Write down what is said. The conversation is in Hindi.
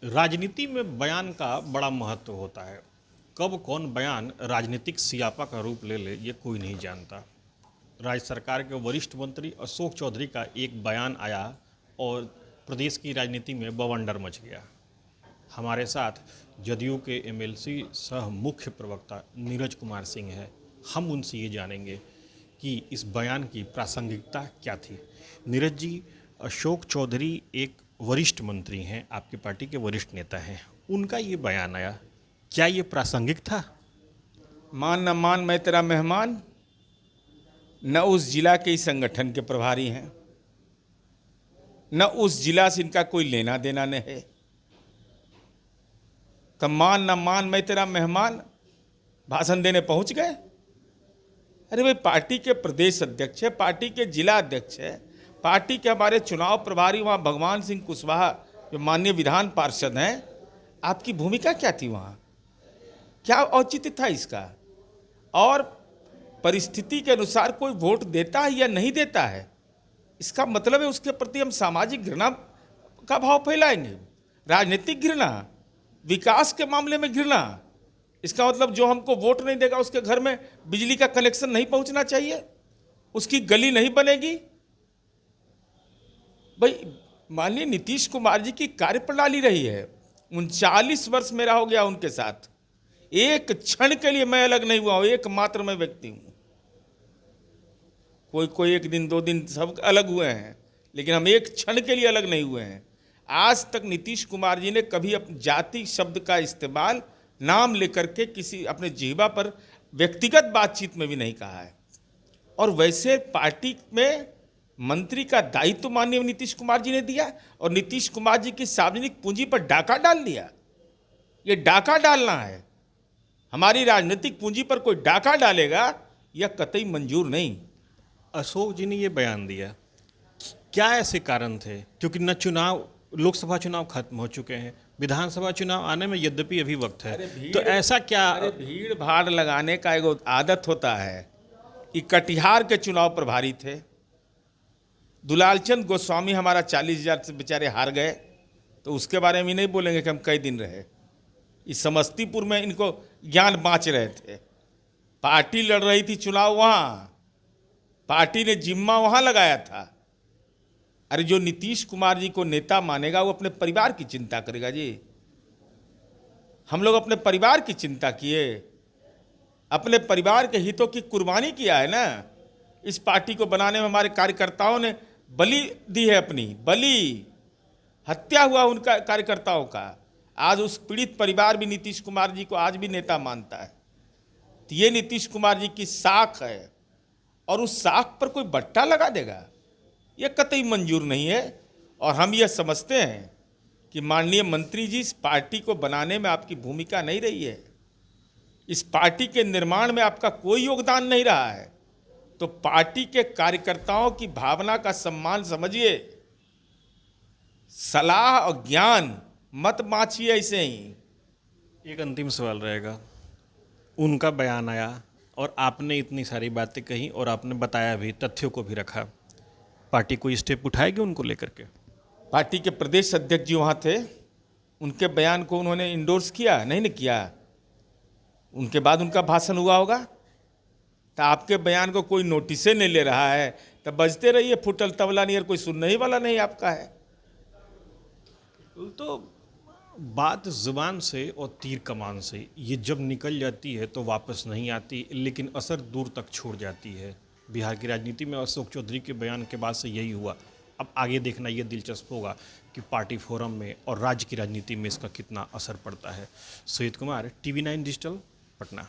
राजनीति में बयान का बड़ा महत्व होता है। कब कौन बयान राजनीतिक सियापा का रूप ले ले ये कोई नहीं जानता। राज्य सरकार के वरिष्ठ मंत्री अशोक चौधरी का एक बयान आया और प्रदेश की राजनीति में बवंडर मच गया। हमारे साथ जदयू के एमएलसी सह मुख्य प्रवक्ता नीरज कुमार सिंह हैं। हम उनसे ये जानेंगे कि इस बयान की प्रासंगिकता क्या थी। नीरज जी, अशोक चौधरी एक वरिष्ठ मंत्री हैं, आपकी पार्टी के वरिष्ठ नेता हैं, उनका ये बयान आया, क्या ये प्रासंगिक था? मान न मान मैं तेरा मेहमान, न उस जिला के इस संगठन के प्रभारी हैं, न उस जिला से इनका कोई लेना देना नहीं है। तब मान न मान मैं तेरा मेहमान भाषण देने पहुंच गए। अरे भाई, पार्टी के प्रदेश अध्यक्ष है, पार्टी के जिला अध्यक्ष है, पार्टी के हमारे चुनाव प्रभारी वहाँ भगवान सिंह कुशवाहा जो माननीय विधान पार्षद हैं, आपकी भूमिका क्या थी वहाँ? क्या औचित्य था इसका? और परिस्थिति के अनुसार कोई वोट देता है या नहीं देता है, इसका मतलब है उसके प्रति हम सामाजिक घृणा का भाव फैलाएंगे। राजनीतिक घृणा, विकास के मामले में घृणा, इसका मतलब जो हमको वोट नहीं देगा उसके घर में बिजली का कनेक्शन नहीं पहुंचना चाहिए, उसकी गली नहीं बनेगी। भाई, माननीय नीतीश कुमार जी की कार्यप्रणाली रही है, 39 वर्ष मेरा हो गया उनके साथ, एक क्षण के लिए मैं अलग नहीं हुआ हूं, एकमात्र मैं व्यक्ति हूं। कोई एक दिन दो दिन सब अलग हुए हैं, लेकिन हम एक क्षण के लिए अलग नहीं हुए हैं। आज तक नीतीश कुमार जी ने कभी जाति शब्द का इस्तेमाल नाम लेकर के किसी अपने जिह्वा पर व्यक्तिगत बातचीत में भी नहीं कहा है। और वैसे पार्टी में मंत्री का दायित्व माननीय नीतीश कुमार जी ने दिया और नीतीश कुमार जी की सार्वजनिक पूंजी पर डाका डाल दिया। ये डाका डालना है। हमारी राजनीतिक पूंजी पर कोई डाका डालेगा यह कतई मंजूर नहीं। अशोक जी ने ये बयान दिया, क्या ऐसे कारण थे? क्योंकि न चुनाव, लोकसभा चुनाव खत्म हो चुके हैं, विधानसभा चुनाव आने में यद्यपि अभी वक्त है, तो ऐसा क्या? भीड़ भाड़ लगाने का एक आदत होता है कि कटिहार के चुनाव प्रभारी थे, दुलालचंद गोस्वामी हमारा 40,000 से बेचारे हार गए, तो उसके बारे में नहीं बोलेंगे कि हम कई दिन रहे। इस समस्तीपुर में इनको ज्ञान बाँच रहे थे, पार्टी लड़ रही थी चुनाव, वहाँ पार्टी ने जिम्मा वहाँ लगाया था। अरे, जो नीतीश कुमार जी को नेता मानेगा वो अपने परिवार की चिंता करेगा जी। हम लोग अपने परिवार की चिंता किए, अपने परिवार के हितों की कुर्बानी किया है ना। इस पार्टी को बनाने में हमारे कार्यकर्ताओं ने बलि दी है, अपनी बलि, हत्या हुआ उनका कार्यकर्ताओं का। आज उस पीड़ित परिवार भी नीतीश कुमार जी को आज भी नेता मानता है। तो ये नीतीश कुमार जी की साख है और उस साख पर कोई बट्टा लगा देगा, यह कतई मंजूर नहीं है। और हम यह समझते हैं कि माननीय मंत्री जी, इस पार्टी को बनाने में आपकी भूमिका नहीं रही है, इस पार्टी के निर्माण में आपका कोई योगदान नहीं रहा है। तो पार्टी के कार्यकर्ताओं की भावना का सम्मान समझिए, सलाह और ज्ञान मत बांचिए ऐसे ही। एक अंतिम सवाल रहेगा, उनका बयान आया और आपने इतनी सारी बातें कही और आपने बताया भी, तथ्यों को भी रखा, पार्टी कोई स्टेप उठाएगी उनको लेकर के? पार्टी के प्रदेश अध्यक्ष जी वहाँ थे, उनके बयान को उन्होंने इंडोर्स किया नहीं न किया? उनके बाद उनका भाषण हुआ होगा। तो आपके बयान को कोई नोटिस नहीं ले रहा है, तो बजते रहिए फुटल तबला नहीं, कोई सुनने ही वाला नहीं आपका है। तो बात जुबान से और तीर कमान से ये जब निकल जाती है तो वापस नहीं आती, लेकिन असर दूर तक छोड़ जाती है। बिहार की राजनीति में अशोक चौधरी के बयान के बाद से यही हुआ। अब आगे देखना ये दिलचस्प होगा कि पार्टी फोरम में और राज्य की राजनीति में इसका कितना असर पड़ता है। Sujeet Kumar, TV9 digital, Patna.